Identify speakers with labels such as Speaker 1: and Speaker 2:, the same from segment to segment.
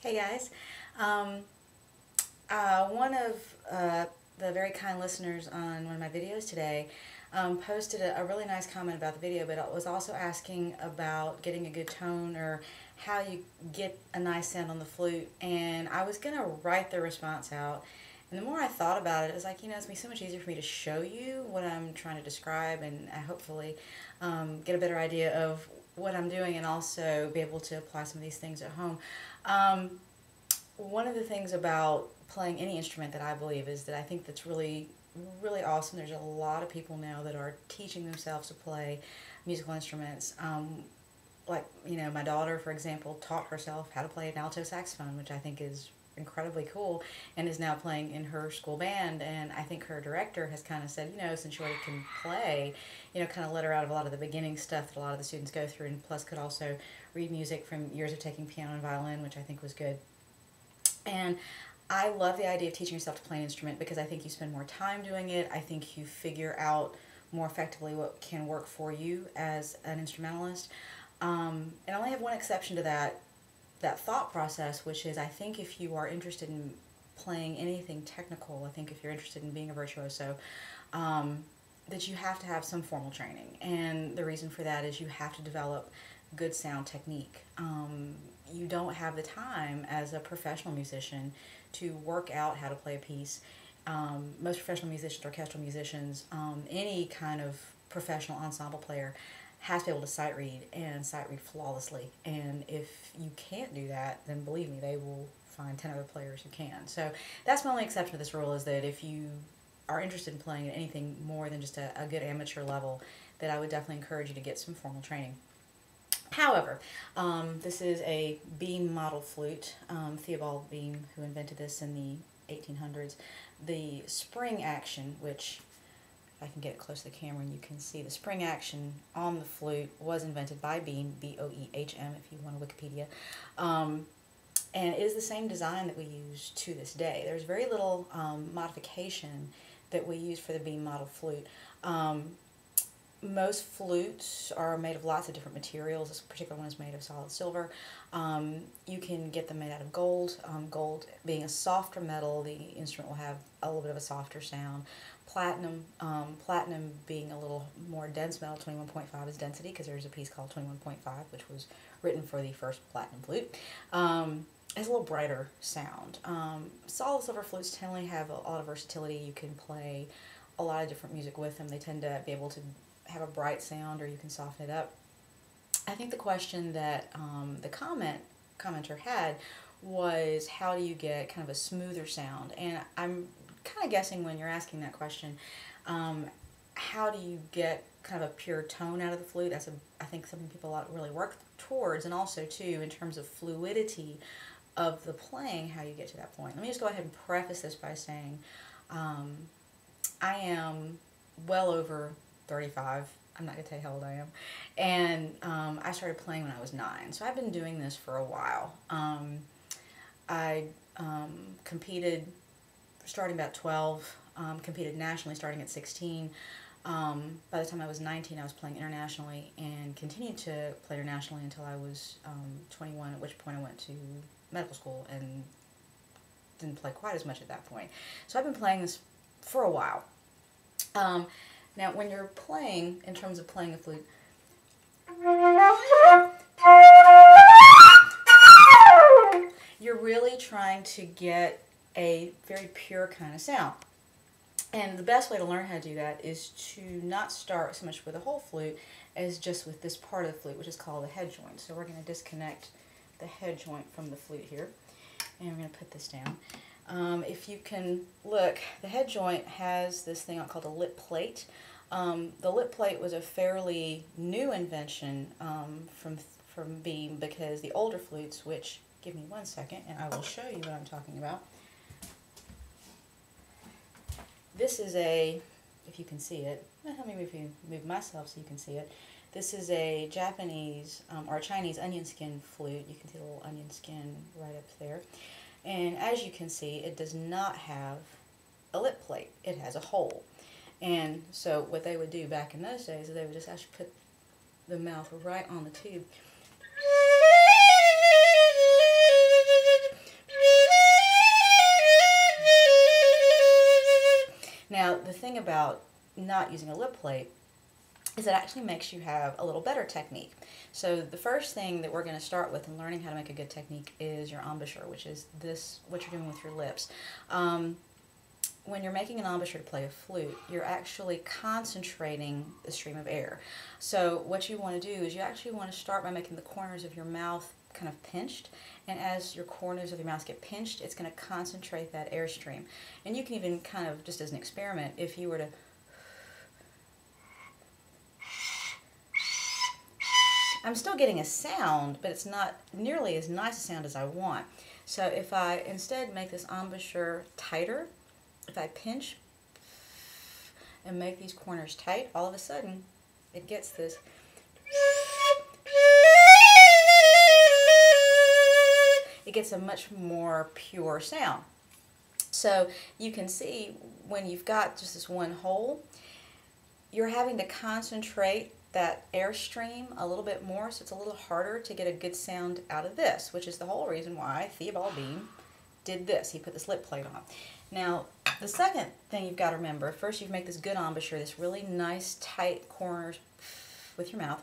Speaker 1: Hey guys, um, one of the very kind listeners on one of my videos today posted a really nice comment about the video, but it was also asking about getting a good tone or how you get a nice sound on the flute. And I was going to write the response out, and the more I thought about it, it was like, it's going to be so much easier for me to show you what I'm trying to describe and hopefully get a better idea of what I'm doing and also be able to apply some of these things at home. One of the things about playing any instrument that I believe is that I think that's really, really awesome. There's a lot of people now that are teaching themselves to play musical instruments. My daughter, for example, taught herself how to play an alto saxophone, which I think is incredibly cool, and is now playing in her school band. And I think her director has kind of said, since you already can play, kind of let her out of a lot of the beginning stuff that a lot of the students go through, and plus could also read music from years of taking piano and violin, which I think was good. And I love the idea of teaching yourself to play an instrument because I think you spend more time doing it. I think you figure out more effectively what can work for you as an instrumentalist. And I only have one exception to that thought process, which is I think if you are interested in playing anything technical, I think if you're interested in being a virtuoso, that you have to have some formal training. And the reason for that is you have to develop good sound technique. You don't have the time as a professional musician to work out how to play a piece. Most professional musicians, orchestral musicians, any kind of professional ensemble player has to be able to sight read and sight read flawlessly. And if you can't do that, then believe me, they will find 10 other players who can. So that's my only exception to this rule, is that if you are interested in playing at anything more than just a good amateur level, that I would definitely encourage you to get some formal training. However, this is a beam model flute, Theobald Beam, who invented this in the 1800s. The spring action, which if I can get it close to the camera and you can see, the spring action on the flute was invented by Beam, B-O-E-H-M if you want to Wikipedia. And it is the same design that we use to this day. There's very little modification that we use for the Beam model flute. Most flutes are made of lots of different materials. This particular one is made of solid silver. You can get them made out of gold. Gold being a softer metal, the instrument will have a little bit of a softer sound. Platinum, platinum being a little more dense metal, 21.5 is density, because there's a piece called 21.5, which was written for the first platinum flute. Has a little brighter sound. Solid silver flutes tend to have a lot of versatility. You can play a lot of different music with them. They tend to be able to have a bright sound, or you can soften it up. I think the question that the commenter had was, how do you get kind of a smoother sound? And I'm kind of guessing when you're asking that question, how do you get kind of a pure tone out of the flute? That's I think something people really work towards, and also too in terms of fluidity of the playing, how you get to that point. Let me just go ahead and preface this by saying I am well over 35. I'm not going to tell you how old I am. And I started playing when I was 9. So I've been doing this for a while. I competed starting about 12, competed nationally starting at 16. By the time I was 19, I was playing internationally and continued to play internationally until I was 21, at which point I went to medical school and didn't play quite as much at that point. So I've been playing this for a while. Now, when you're playing, in terms of playing a flute, you're really trying to get a very pure kind of sound. And the best way to learn how to do that is to not start so much with the whole flute as just with this part of the flute, which is called the head joint. So we're going to disconnect the head joint from the flute here, and we're going to put this down. If you can look, the head joint has this thing called a lip plate. The lip plate was a fairly new invention from Beam, because the older flutes, which, give me one second and I will show you what I'm talking about. This is if you can see it, maybe if you move myself so you can see it. This is a Japanese or Chinese onion skin flute. You can see the little onion skin right up there. And as you can see, it does not have a lip plate. It has a hole. And so what they would do back in those days is they would just actually put the mouth right on the tube not using a lip plate is it actually makes you have a little better technique. So the first thing that we're going to start with in learning how to make a good technique is your embouchure, which is this, what you're doing with your lips. When you're making an embouchure to play a flute, you're actually concentrating the stream of air. So what you want to do is you actually want to start by making the corners of your mouth kind of pinched, and as your corners of your mouth get pinched, it's going to concentrate that airstream. And you can even kind of, just as an experiment, if you were to I'm still getting a sound, but it's not nearly as nice a sound as I want. So if I instead make this embouchure tighter, if I pinch and make these corners tight, all of a sudden it gets this. It gets a much more pure sound. So you can see when you've got just this one hole, you're having to concentrate that airstream a little bit more, so it's a little harder to get a good sound out of this, which is the whole reason why Theobald Bean did this. He put this lip plate on. Now, the second thing you've got to remember, first you make this good embouchure, this really nice tight corners with your mouth,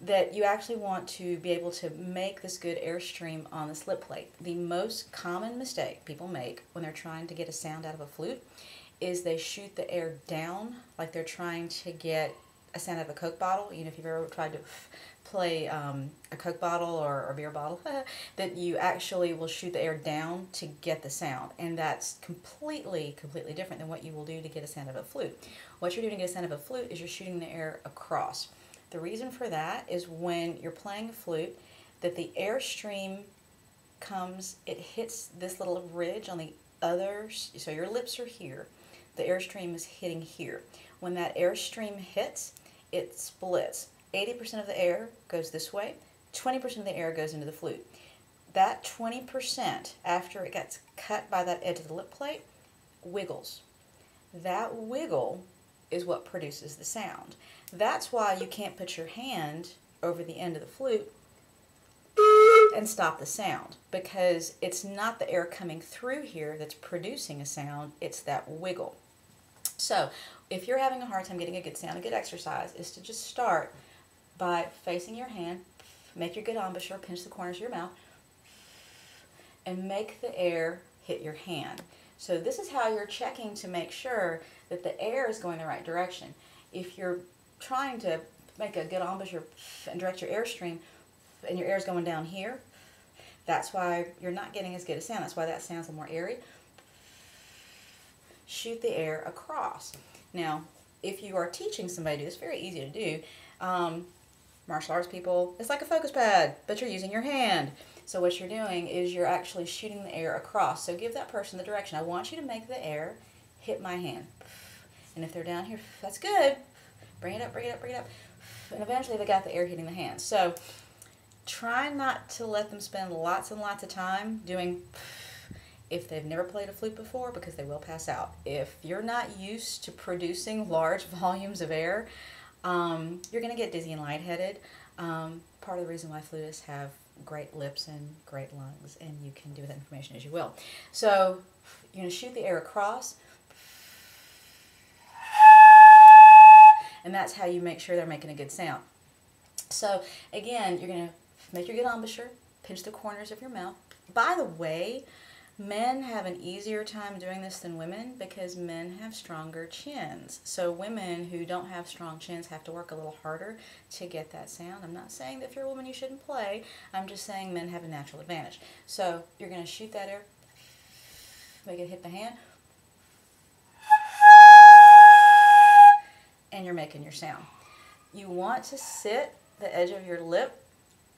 Speaker 1: that you actually want to be able to make this good airstream on this lip plate. The most common mistake people make when they're trying to get a sound out of a flute is they shoot the air down like they're trying to get a sound out of a Coke bottle. You know, if you've ever tried to play a Coke bottle or a beer bottle, that you actually will shoot the air down to get the sound. And that's completely different than what you will do to get a sound of a flute. What you're doing to get a sound of a flute is you're shooting the air across. The reason for that is when you're playing a flute, that the airstream comes, it hits this little ridge on the other, so your lips are here, the airstream is hitting here. When that airstream hits, it splits. 80% of the air goes this way, 20% of the air goes into the flute. That 20%, after it gets cut by that edge of the lip plate, wiggles. That wiggle is what produces the sound. That's why you can't put your hand over the end of the flute and stop the sound, because it's not the air coming through here that's producing a sound, it's that wiggle. So if you're having a hard time getting a good sound, a good exercise is to just start by facing your hand, make your good embouchure, pinch the corners of your mouth, and make the air hit your hand. So this is how you're checking to make sure that the air is going the right direction. If you're trying to make a good embouchure and direct your airstream, and your air is going down here, that's why you're not getting as good a sound. That's why that sounds a little more airy. Shoot the air across. Now, if you are teaching somebody to do this, it's very easy to do. Martial arts people, it's like a focus pad, but you're using your hand. So what you're doing is you're actually shooting the air across. So give that person the direction. I want you to make the air hit my hand. And if they're down here, that's good. Bring it up, bring it up, bring it up. And eventually they got the air hitting the hand. So try not to let them spend lots and lots of time doing if they've never played a flute before, because they will pass out. If you're not used to producing large volumes of air, you're going to get dizzy and lightheaded. Part of the reason why flutists have great lips and great lungs, and you can do with that information as you will. So you're going to shoot the air across, and that's how you make sure they're making a good sound. So again, you're going to make your good embouchure, pinch the corners of your mouth. By the way, men have an easier time doing this than women because men have stronger chins. So women who don't have strong chins have to work a little harder to get that sound. I'm not saying that if you're a woman you shouldn't play. I'm just saying men have a natural advantage. So you're going to shoot that air, make it hit the hand, and you're making your sound. You want to sit the edge of your lip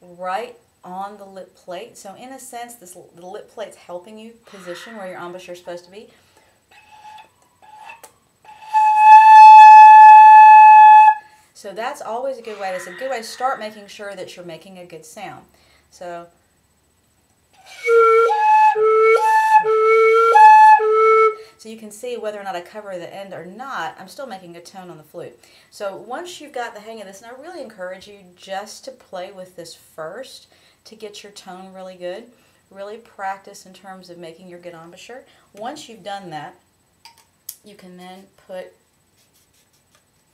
Speaker 1: right on the lip plate. So in a sense, the lip plate's helping you position where your embouchure is supposed to be. So that's always a good way. That's a good way to start making sure that you're making a good sound. So you can see whether or not I cover the end or not, I'm still making a tone on the flute. So once you've got the hang of this, and I really encourage you just to play with this first to get your tone really good. Really practice in terms of making your good embouchure. Once you've done that, you can then put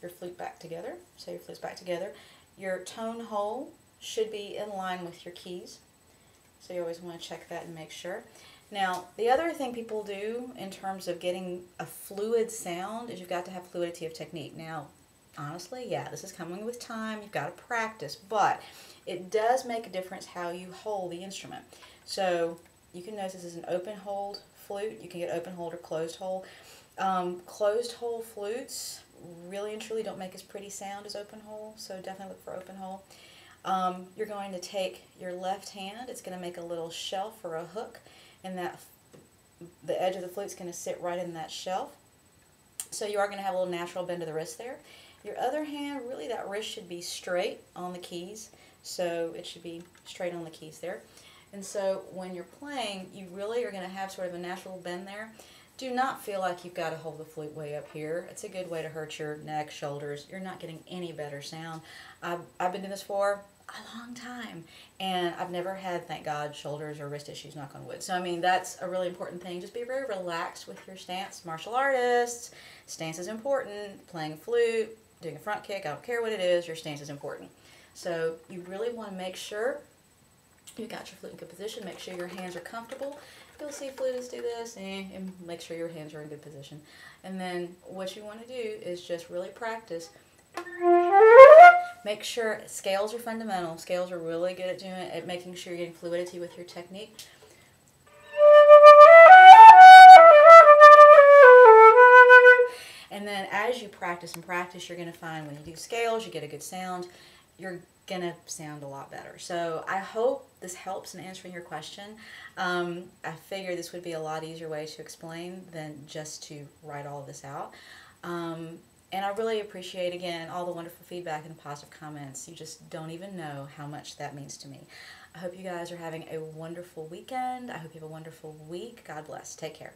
Speaker 1: your flute back together. So your flute's back together. Your tone hole should be in line with your keys. So you always want to check that and make sure. Now, the other thing people do in terms of getting a fluid sound is you've got to have fluidity of technique. Now, honestly, yeah, this is coming with time. You've got to practice, but it does make a difference how you hold the instrument. So you can notice this is an open hold flute. You can get open hold or closed hold. Closed hole flutes really and truly don't make as pretty sound as open hole, so definitely look for open hole. You're going to take your left hand, it's going to make a little shelf or a hook, and the edge of the flute's going to sit right in that shelf. So you are going to have a little natural bend of the wrist there. Your other hand, really that wrist should be straight on the keys, so it should be straight on the keys there. And so when you're playing, you really are going to have sort of a natural bend there. Do not feel like you've got to hold the flute way up here. It's a good way to hurt your neck, shoulders. You're not getting any better sound. I've been doing this for a long time, and I've never had, thank God, shoulders or wrist issues, knock on wood. So, I mean, that's a really important thing. Just be very relaxed with your stance. Martial artists, stance is important. Playing a flute, doing a front kick, I don't care what it is, your stance is important. So you really want to make sure you got your flute in good position. Make sure your hands are comfortable. You'll see flutists do this, and make sure your hands are in good position. And then what you want to do is just really practice. Make sure scales are fundamental. Scales are really good at doing it, at making sure you're getting fluidity with your technique. And then as you practice and practice, you're going to find when you do scales, you get a good sound. You're going to sound a lot better. So I hope this helps in answering your question. I figure this would be a lot easier way to explain than just to write all of this out. And I really appreciate, again, all the wonderful feedback and the positive comments. You just don't even know how much that means to me. I hope you guys are having a wonderful weekend. I hope you have a wonderful week. God bless. Take care.